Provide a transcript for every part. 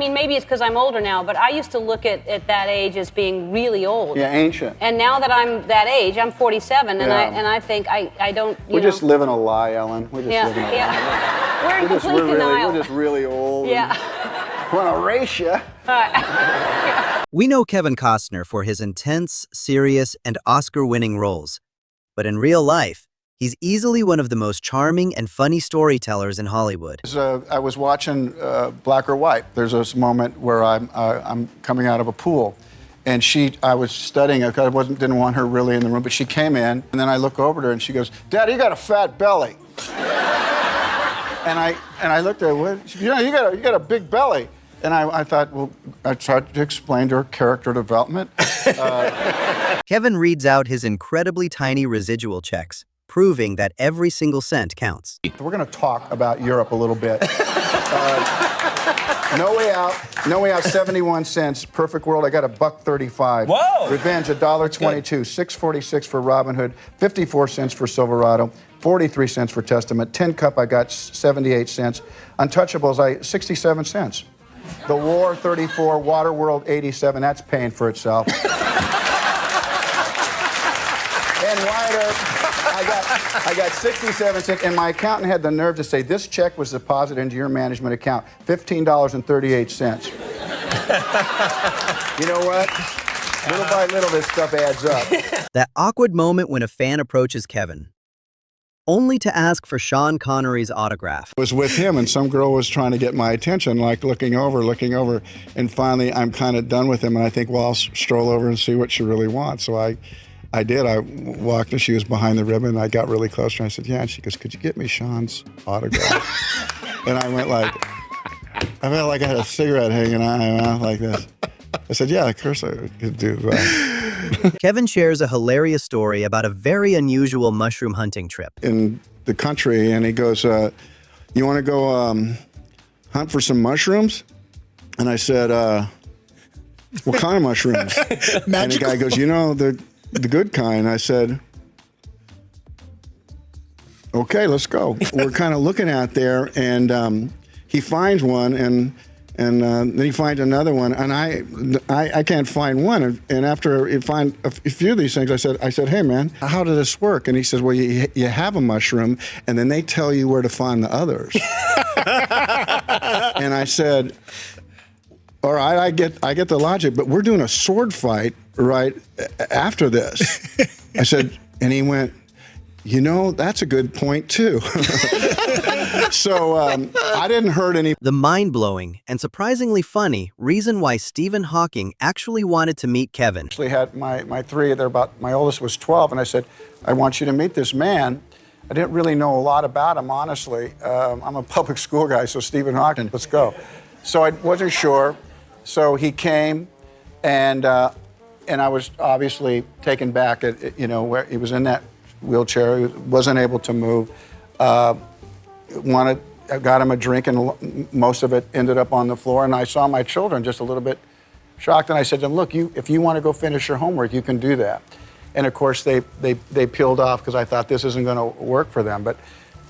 mean, maybe it's because I'm older now, but I used to look at that age as being really old. Yeah, ancient. And now that I'm that age, I'm 47, and I think I don't. We're just living a lie, Ellen. We're just living a lie. We're in complete denial. We're just really old. Yeah. We're gonna race you. We know Kevin Costner for his intense, serious, and Oscar-winning roles. But in real life, he's easily one of the most charming and funny storytellers in Hollywood. I was watching Black or White. There's this moment where I'm coming out of a pool, and I was studying her because I didn't want her really in the room, but she came in, and then I look over at her, and she goes, "Dad, you got a fat belly." and I looked at her, what? You know, you got a big belly. And I thought, well, I tried to explain to her character development. Kevin reads out his incredibly tiny residual checks, proving that every single cent counts. We're going to talk about Europe a little bit. No Way Out, 71 cents. Perfect World, I got $1.35. Whoa! Revenge, $1.22. $6.46 for Robin Hood, 54 cents for Silverado, 43 cents for Testament. Tin Cup, I got 78 cents. Untouchables, 67 cents. The War, 34. Waterworld, 87. That's paying for itself. And Wyatt Earp, I got 67 cents. And my accountant had the nerve to say, this check was deposited into your management account, $15.38. You know what? Little by little, this stuff adds up. That awkward moment when a fan approaches Kevin, only to ask for Sean Connery's autograph. I was with him, and some girl was trying to get my attention, like looking over, and finally I'm kind of done with him, and I think, well, I'll stroll over and see what she really wants. So I did. I walked, and she was behind the ribbon, and I got really close to her, and I said, yeah, and she goes, could you get me Sean's autograph? And I went like, I felt like I had a cigarette hanging out of my mouth like this. I said, yeah, of course I could do that. Kevin shares a hilarious story about a very unusual mushroom hunting trip. In the country, and he goes, you want to go hunt for some mushrooms? And I said, what kind of mushrooms? And the guy goes, you know, the good kind. I said, okay, let's go. We're kind of looking out there, and he finds one, and then he finds another one, and I can't find one. And after I find a few of these things, I said, hey man, how does this work? And he says, well, you have a mushroom, and then they tell you where to find the others. And I said, all right, I get the logic, but we're doing a sword fight right after this. I said, and he went, you know, that's a good point too. So I didn't hurt any. The mind-blowing and surprisingly funny reason why Stephen Hawking actually wanted to meet Kevin. I actually had my three, my oldest was 12, and I said, I want you to meet this man. I didn't really know a lot about him, honestly. I'm a public school guy, so Stephen Hawking, let's go. So I wasn't sure. So he came, and I was obviously taken back at, you know, where he was in that wheelchair, he wasn't able to move. I got him a drink, and most of it ended up on the floor, and I saw my children just a little bit shocked, and I said to them, look, if you want to go finish your homework, you can do that. And of course they peeled off because I thought this isn't going to work for them. But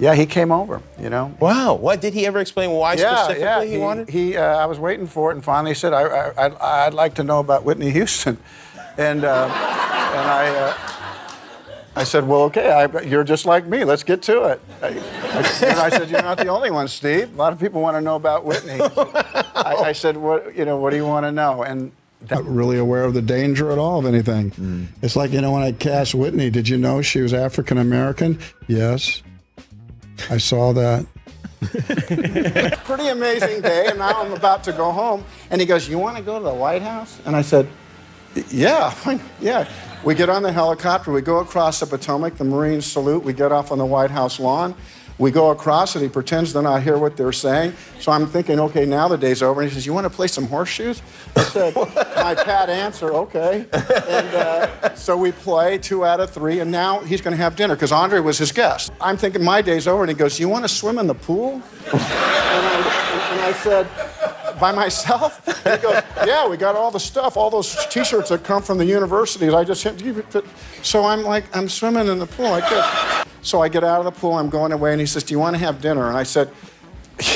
yeah, he came over, you know. Wow, what, did he ever explain why specifically he wanted? I was waiting for it, and finally he said, I'd like to know about Whitney Houston. And I said, well, okay, you're just like me. Let's get to it. I said, you're not the only one, Steve. A lot of people want to know about Whitney. I said, what do you want to know? And not really aware of the danger at all of anything. It's like, you know, when I cast Whitney, did you know she was African American? Yes, I saw that. Pretty amazing day, and now I'm about to go home. And he goes, you want to go to the White House? And I said, yeah. We get on the helicopter, we go across the Potomac, the Marines salute, we get off on the White House lawn, we go across it, he pretends to not hear what they're saying, so I'm thinking, okay, now the day's over, and he says, you want to play some horseshoes? I said, my pat answer, okay. And so we play 2 out of 3, and now he's going to have dinner, because Andre was his guest. I'm thinking my day's over, and he goes, you want to swim in the pool? And I said, by myself? And he goes, yeah, we got all the stuff, all those T-shirts that come from the universities. I just hit. So I'm swimming in the pool like this. So I get out of the pool, I'm going away, and he says, do you want to have dinner? And I said,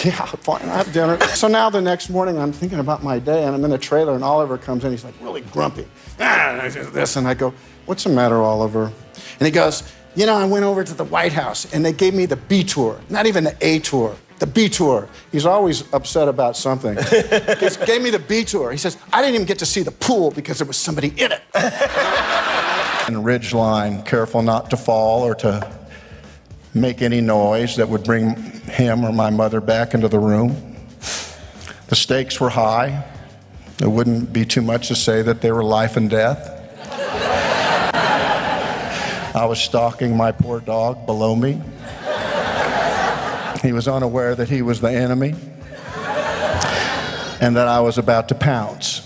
Yeah, fine, I have dinner. So now the next morning, I'm thinking about my day, and I'm in the trailer, and Oliver comes in. He's like really grumpy. This, and I go, "What's the matter, Oliver?" And he goes, "You know, I went over to the White House, and they gave me the B tour, not even the A tour, the B tour." He's always upset about something. He gave me the B tour. He says, "I didn't even get to see the pool because there was somebody in it." And ridgeline, careful not to fall or to make any noise that would bring him or my mother back into the room. The stakes were high. It wouldn't be too much to say that they were life and death. I was stalking my poor dog below me. He was unaware that he was the enemy and that I was about to pounce.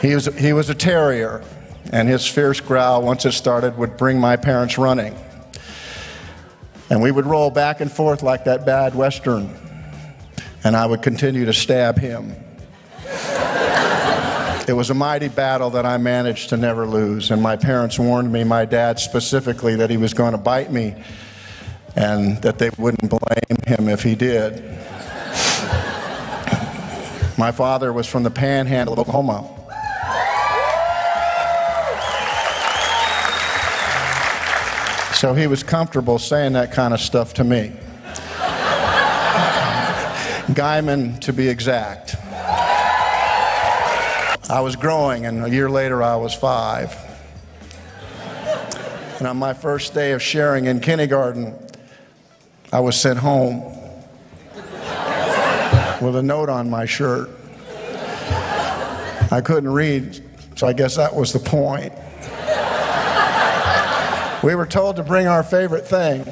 He was a terrier, and his fierce growl, once it started, would bring my parents running. And we would roll back and forth like that bad Western, and I would continue to stab him. It was a mighty battle that I managed to never lose, and my parents warned me, my dad specifically, that he was going to bite me and that they wouldn't blame him if he did. My father was from the panhandle of Oklahoma. So he was comfortable saying that kind of stuff to me. Guyman, to be exact. I was growing, and a year later I was 5. And on my first day of sharing in kindergarten, I was sent home with a note on my shirt. I couldn't read, so I guess that was the point. We were told to bring our favorite thing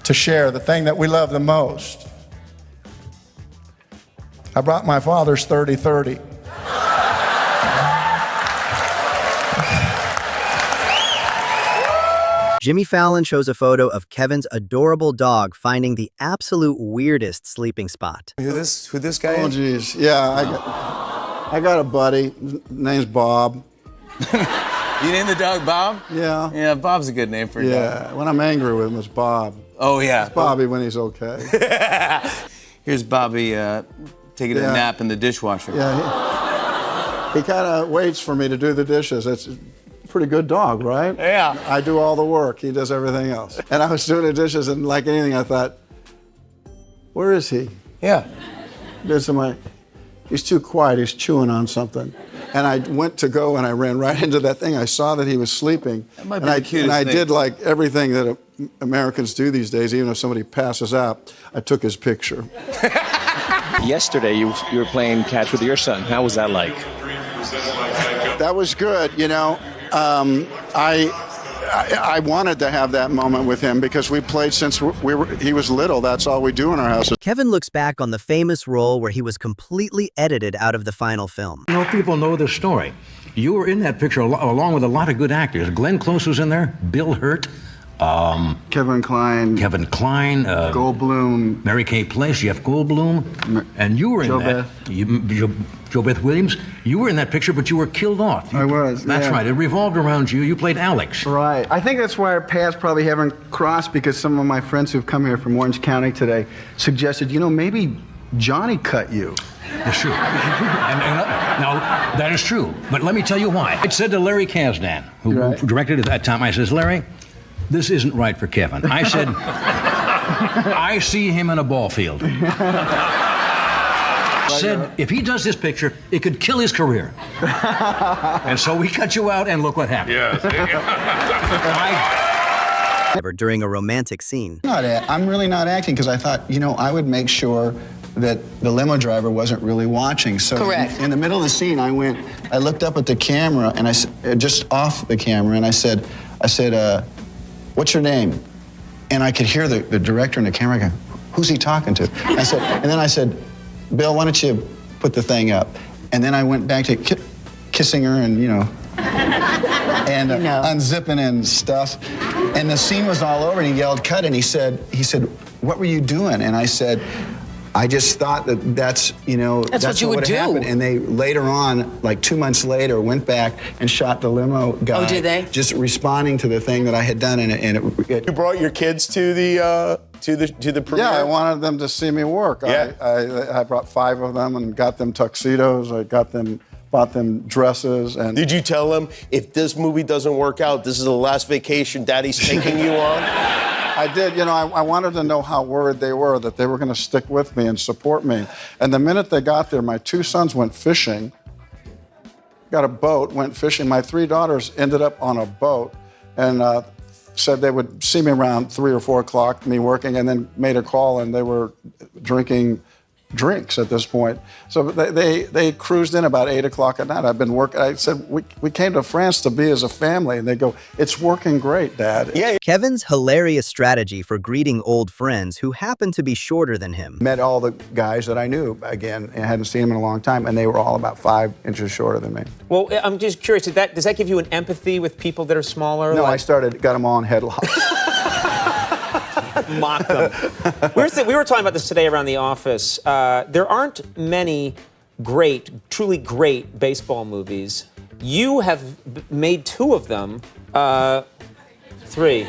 to share, the thing that we love the most. I brought my father's 30-30. Jimmy Fallon shows a photo of Kevin's adorable dog finding the absolute weirdest sleeping spot. Who this guy Oh, is? geez. Yeah, I got a buddy. Name's Bob. You named the dog Bob? Yeah. Yeah, Bob's a good name for a dog. Yeah, when I'm angry with him, it's Bob. Oh, yeah. It's Bobby when he's okay. Here's Bobby taking a nap in the dishwasher. Yeah, he kind of waits for me to do the dishes. It's a pretty good dog, right? Yeah. I do all the work. He does everything else. And I was doing the dishes, and like anything, I thought, where is he? Yeah. He's too quiet. He's chewing on something. And I went to go, and I ran right into that thing. I saw that he was sleeping. That might be the cutest and I thing. did like everything that Americans do these days. Even if somebody passes out, I took his picture. Yesterday, you were playing catch with your son. How was that like? That was good, you know. I wanted to have that moment with him because we played since he was little. That's all we do in our house. Kevin looks back on the famous role where he was completely edited out of the final film. You know, people know the story. You were in that picture along with a lot of good actors. Glenn Close was in there, Bill Hurt, Kevin Kline, Goldblum, Mary Kay Place, Jeff Goldblum, and you were in that. Jo Beth Williams. You were in that picture, but you were killed off. I was. That's right. It revolved around you. You played Alex. Right. I think that's why our paths probably haven't crossed, because some of my friends who've come here from Orange County today suggested, you know, maybe Johnny cut you. That's true. Now, that is true. But let me tell you why. I said to Larry Kasdan, who directed it at that time, I says, Larry, this isn't right for Kevin. I said, I see him in a ball field. Said, if he does this picture, it could kill his career. And so we cut you out, and look what happened. Ever during a romantic scene. I'm really not acting, because I thought, you know, I would make sure that the limo driver wasn't really watching. So Correct. In the middle of the scene, I looked up at the camera, and just off the camera, and I said, what's your name? And I could hear the director and the camera go, who's he talking to? And then I said, Bill, why don't you put the thing up? And then I went back to kissing her and, and unzipping and stuff. And the scene was all over, and he yelled, cut, and he said, what were you doing? And I said, I just thought that's what you would would do. happen. And they later on, like 2 months later, went back and shot the limo guy. Oh, did they? Just responding to the thing that I had done, and it You brought your kids to the to the premiere? Yeah, I wanted them to see me work. Yeah. I brought 5 of them and got them tuxedos. Bought them dresses. And Did you tell them, if this movie doesn't work out, this is the last vacation Daddy's taking you on? I did. I wanted to know how worried they were, that they were going to stick with me and support me. And the minute they got there, my 2 sons went fishing, got a boat, went fishing. My 3 daughters ended up on a boat and said they would see me around 3 or 4 o'clock, me working, and then made a call, and they were drinking drinks at this point. So they cruised in about 8 o'clock at night. I've been working. I said, we came to France to be as a family. And they go, it's working great, Dad. Yeah. Kevin's hilarious strategy for greeting old friends who happen to be shorter than him. Met all the guys that I knew, again, and hadn't seen them in a long time, and they were all about 5 inches shorter than me. Well, I'm just curious, does that give you an empathy with people that are smaller? No, I got them all in headlocks. Mock them. We were talking about this today around the office. There aren't many truly great baseball movies. You have made 2 of them. 3.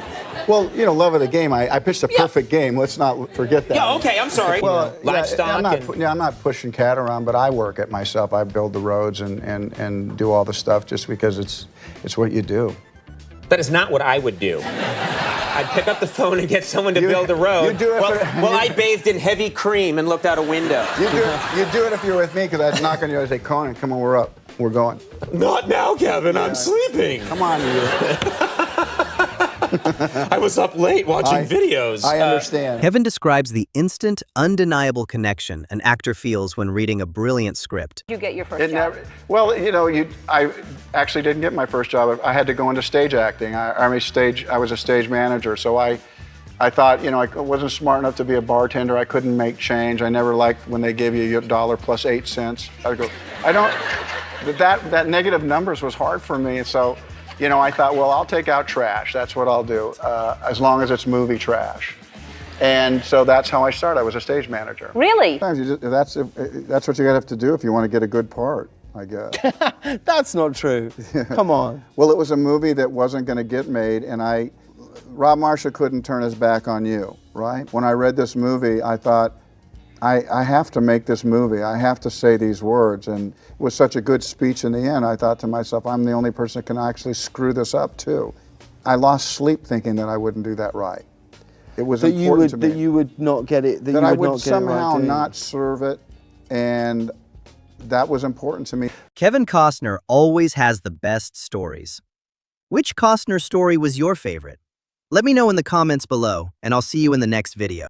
Well, love of the game. I pitched a perfect game. Let's not forget that. Yeah, okay, I'm sorry. Well, Livestock. I'm not pushing cat around, but I work it myself. I build the roads and do all the stuff just because it's what you do. That is not what I would do. I'd pick up the phone and get someone to build a road. You do it well, I bathed in heavy cream and looked out a window. You do it if you're with me, because I'd knock on you and say, Conan, come on, we're up. We're going. Not now, Kevin. I'm sleeping. Come on, you. I was up late watching videos. I understand. Kevin describes the instant, undeniable connection an actor feels when reading a brilliant script. You get your first job. I actually didn't get my first job. I had to go into stage acting. I was a stage manager, so I thought, I wasn't smart enough to be a bartender. I couldn't make change. I never liked when they gave you $1 plus 8 cents. That negative numbers was hard for me, so I thought, well, I'll take out trash. That's what I'll do, as long as it's movie trash. And so that's how I started. I was a stage manager. Really? That's what you have to do if you want to get a good part, I guess. That's not true. Come on. Well, it was a movie that wasn't going to get made, and Rob Marshall couldn't turn his back on you, right? When I read this movie, I thought, I have to make this movie. I have to say these words. And it was such a good speech in the end, I thought to myself, I'm the only person that can actually screw this up, too. I lost sleep thinking that I wouldn't do that right. It was important to me. That you would not get it, that I would somehow not serve it, and that was important to me. Kevin Costner always has the best stories. Which Costner story was your favorite? Let me know in the comments below, and I'll see you in the next video.